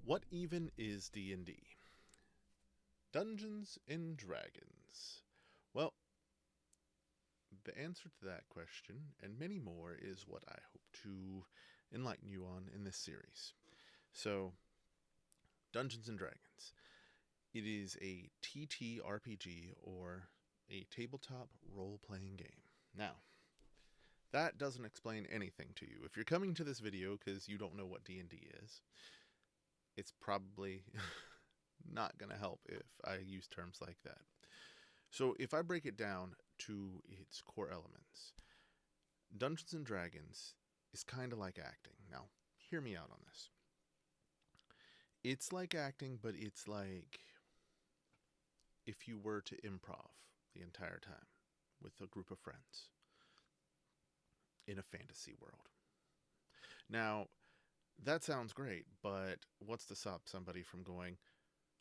What even is D&D? Dungeons and Dragons. Well, the answer to that question and many more is what I hope to enlighten you on in this series. So, Dungeons and Dragons. It is a TTRPG or a tabletop role-playing game. Now, that doesn't explain anything to you. If you're coming to this video because you don't know what D&D is, it's probably not going to help if I use terms like that. So if I break it down to its core elements, Dungeons and Dragons is kind of like acting. Now, hear me out on this. It's like acting, but it's like if you were to improv the entire time with a group of friends in a fantasy world. Now, that sounds great, but what's to stop somebody from going,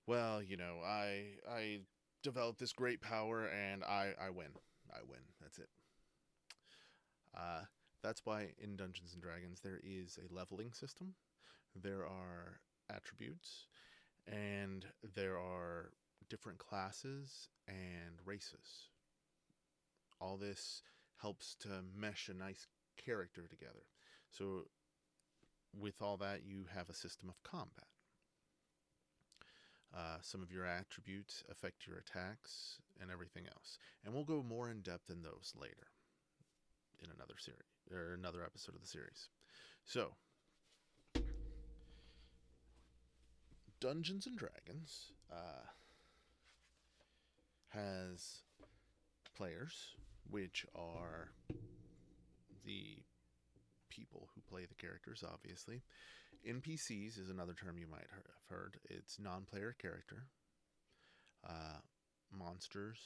well, I developed this great power and I win. I win. That's it. Uh, that's why in Dungeons and Dragons there is a leveling system. There are attributes, and there are different classes and races. All this helps to mesh a nice character together. So with all that, you have a system of combat. Some of your attributes affect your attacks and everything else. And we'll go more in depth in those later in another series or another episode of the series. So, Dungeons and Dragons has players, which are the people who play the characters, obviously. NPCs is another term you might have heard. It's non-player character. Monsters,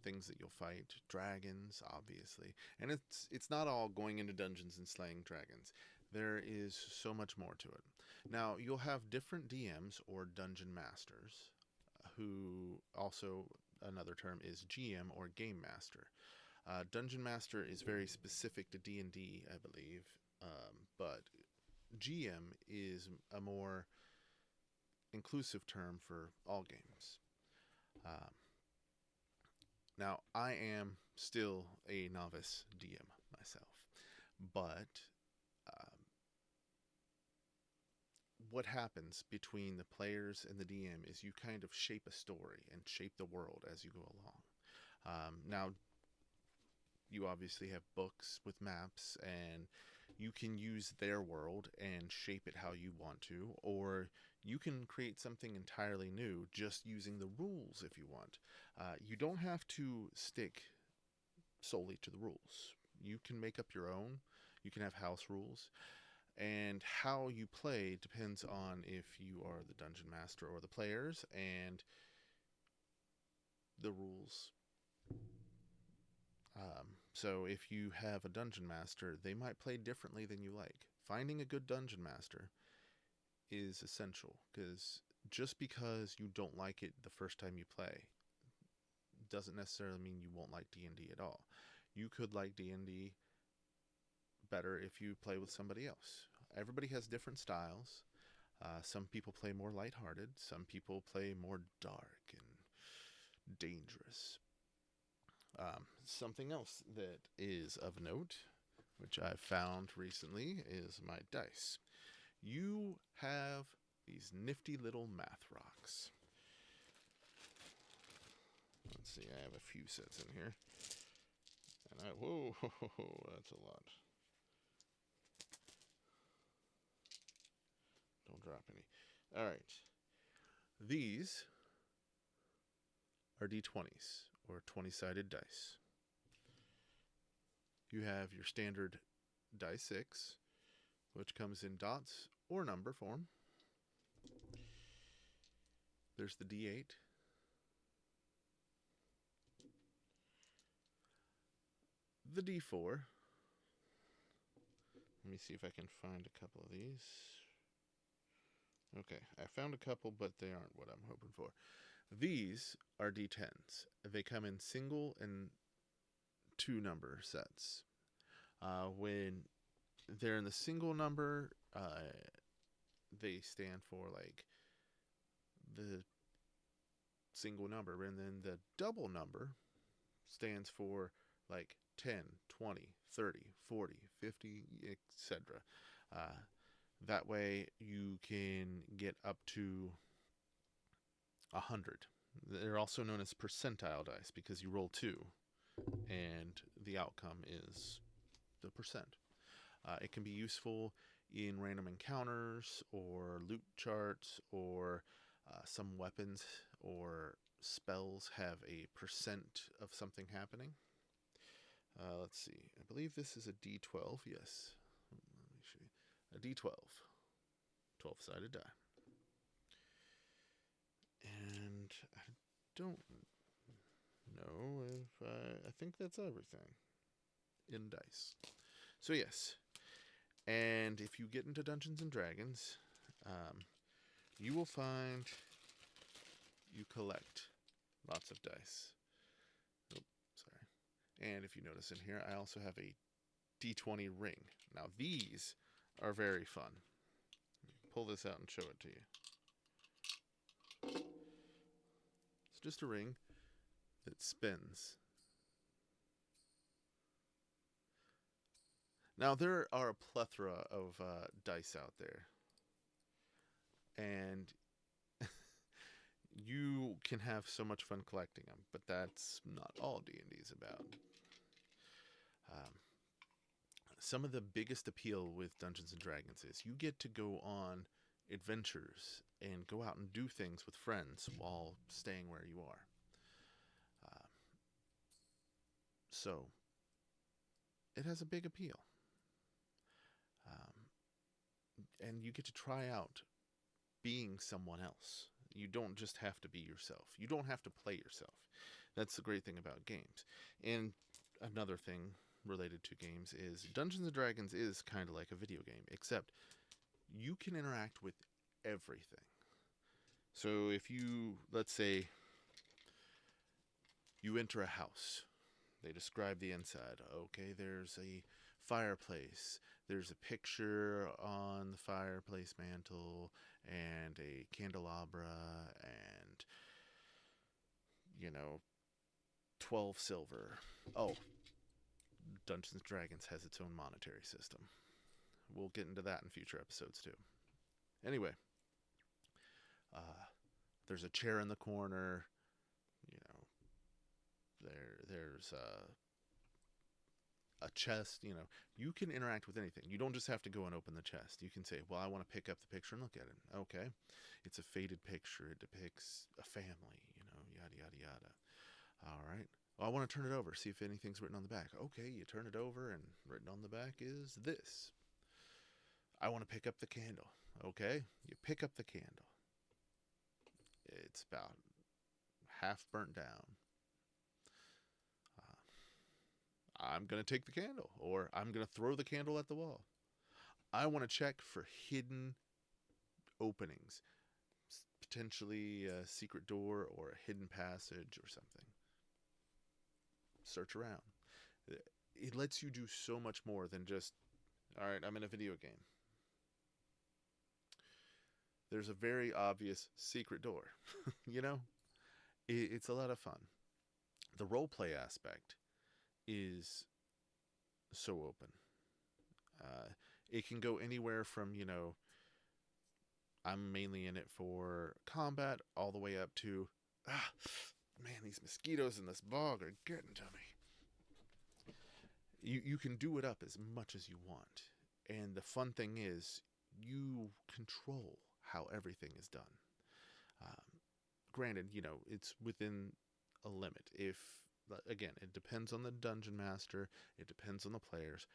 things that you'll fight, dragons, obviously. And it's not all going into dungeons and slaying dragons. There is so much more to it. Now, you'll have different DMs or dungeon masters, who also, another term is GM or game master. Dungeon master is very specific to D&D, I believe, but GM is a more inclusive term for all games. Now, I am still a novice DM myself, but what happens between the players and the DM is you kind of shape a story and shape the world as you go along. Now, you obviously have books with maps, and you can use their world and shape it how you want to, or you can create something entirely new just using the rules if you want. You don't have to stick solely to the rules. You can make up your own. You can have house rules. And how you play depends on if you are the dungeon master or the players, and the rules. So if you have a dungeon master, they might play differently than you like. Finding a good dungeon master is essential, because just because you don't like it the first time you play doesn't necessarily mean you won't like D&D at all. You could like D&D better if you play with somebody else. Everybody has different styles. Some people play more lighthearted. Some people play more dark and dangerous. Something else that is of note, which I've found recently, is my dice. You have these nifty little math rocks. Let's see, I have a few sets in here. And whoa, that's a lot. Don't drop any. All right. These are D20s, or 20-sided dice. You have your standard die 6, which comes in dots or number form. There's the D8. The D4. Let me see if I can find a couple of these. Okay, I found a couple, but they aren't what I'm hoping for. These are D10s. They come in single and 2 number sets. When they're in the single number, they stand for like the single number, and then the double number stands for like 10, 20, 30, 40, 50, etc. Uh, that way you can get up to 100. They're also known as percentile dice because you roll 2 and the outcome is the percent. It can be useful in random encounters or loot charts, or some weapons or spells have a percent of something happening. Let's see. I believe this is a D12. Yes. Let me show you. A D12. 12-sided die. And I don't know if I think that's everything in dice. So yes. And if you get into Dungeons and Dragons, you will find you collect lots of dice. Oh, sorry. And if you notice in here, I also have a D20 ring. Now these are very fun. Pull this out and show it to you. It's just a ring that spins. Now there are a plethora of dice out there, and you can have so much fun collecting them, but that's not all D&D is about. Some of the biggest appeal with Dungeons & Dragons is you get to go on adventures and go out and do things with friends while staying where you are. So it has a big appeal. And you get to try out being someone else. You don't just have to be yourself. You don't have to play yourself. That's the great thing about games. And another thing related to games is Dungeons & Dragons is kind of like a video game, except you can interact with everything. So if you, let's say, you enter a house. They describe the inside. Okay, there's a fireplace. There's a picture on the fireplace mantle and a candelabra and, 12 silver. Oh, Dungeons & Dragons has its own monetary system. We'll get into that in future episodes too. Anyway, there's a chair in the corner. There's a chest. You can interact with anything. You don't just have to go and open the chest. You can say, well, I want to pick up the picture and look at it. Okay, it's a faded picture. It depicts a family. Yada yada yada. All right. Well, I want to turn it over, see if anything's written on the back. Okay, you turn it over, and written on the back is this. I want to pick up the candle. Okay, you pick up the candle. It's about half burnt down. I'm going to take the candle, or I'm going to throw the candle at the wall. I want to check for hidden openings, potentially a secret door or a hidden passage or something. Search around. It lets you do so much more than just, all right, I'm in a video game. There's a very obvious secret door. It's a lot of fun. The roleplay aspect is so open. It can go anywhere from, I'm mainly in it for combat, all the way up to, man, these mosquitoes in this bog are getting to me. You can do it up as much as you want. And the fun thing is, you control how everything is done. Granted, it's within a limit. Again, it depends on the dungeon master, it depends on the players,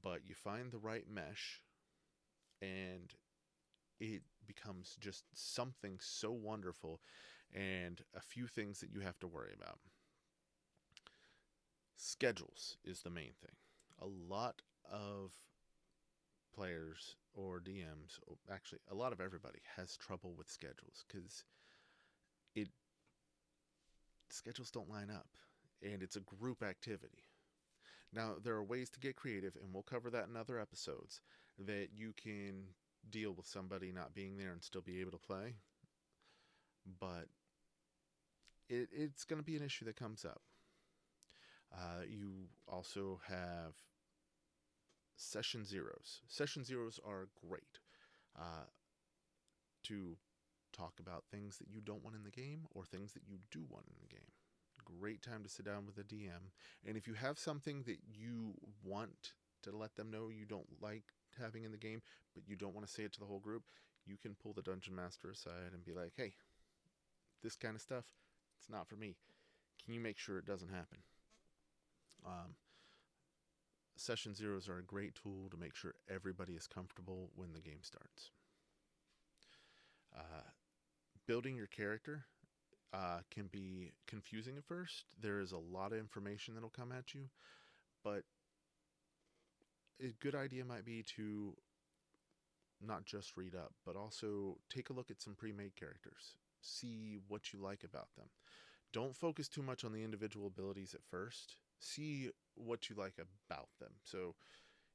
but you find the right mesh, and it becomes just something so wonderful, and a few things that you have to worry about. Schedules is the main thing. A lot of players or DMs, actually a lot of everybody, has trouble with schedules because schedules don't line up. And it's a group activity. Now, there are ways to get creative, and we'll cover that in other episodes, that you can deal with somebody not being there and still be able to play, but it's going to be an issue that comes up. You also have session zeros. Session zeros are great to talk about things that you don't want in the game or things that you do want in the game. Great time to sit down with a DM. And if you have something that you want to let them know you don't like having in the game, but you don't want to say it to the whole group, you can pull the dungeon master aside and be like, hey, this kind of stuff, it's not for me. Can you make sure it doesn't happen? Session zeros are a great tool to make sure everybody is comfortable when the game starts. Building your character can be confusing at first. There is a lot of information that'll come at you, but a good idea might be to not just read up, but also take a look at some pre-made characters. See what you like about them. Don't focus too much on the individual abilities at first. See what you like about them. So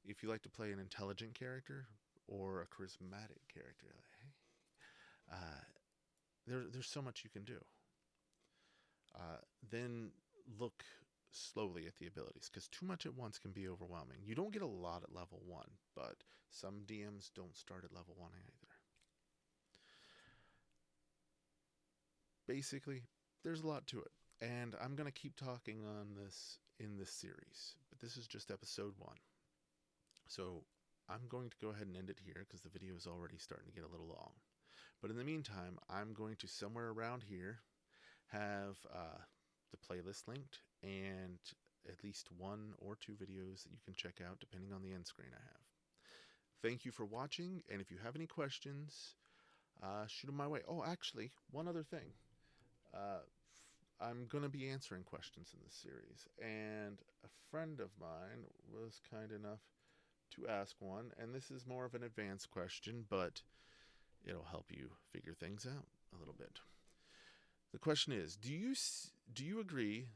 if you like to play an intelligent character or a charismatic character, there's so much you can do. Then look slowly at the abilities, because too much at once can be overwhelming. You don't get a lot at level 1, but some DMs don't start at level 1 either. Basically, there's a lot to it, and I'm going to keep talking on this in this series, but this is just episode 1. So I'm going to go ahead and end it here because the video is already starting to get a little long. But in the meantime, I'm going to somewhere around here have the playlist linked and at least 1 or 2 videos that you can check out depending on the end screen I have. Thank you for watching, and if you have any questions, shoot them my way. Oh, actually, one other thing. I'm going to be answering questions in this series, and a friend of mine was kind enough to ask one, and this is more of an advanced question, but it'll help you figure things out a little bit. The question is, do you agree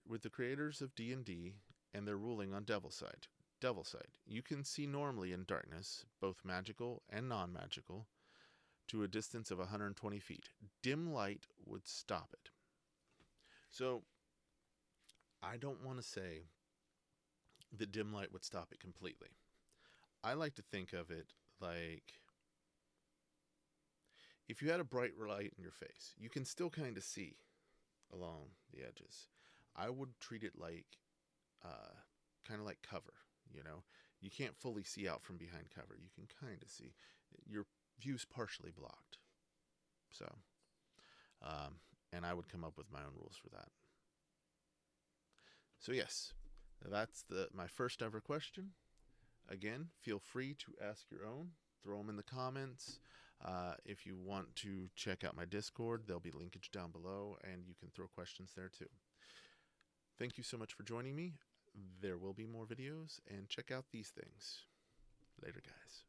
with the creators of D&D and their ruling on Devil's Side? Devil's Side. You can see normally in darkness, both magical and non-magical, to a distance of 120 feet. Dim light would stop it. So, I don't want to say that dim light would stop it completely. I like to think of it like, if you had a bright light in your face, you can still kind of see along the edges. I would treat it like, kind of like cover, you know? You can't fully see out from behind cover. You can kind of see. Your view's partially blocked. So, and I would come up with my own rules for that. So yes, that's my first ever question. Again, feel free to ask your own. Throw them in the comments. If you want to check out my Discord, there'll be linkage down below, and you can throw questions there too. Thank you so much for joining me. There will be more videos, and check out these things. Later, guys.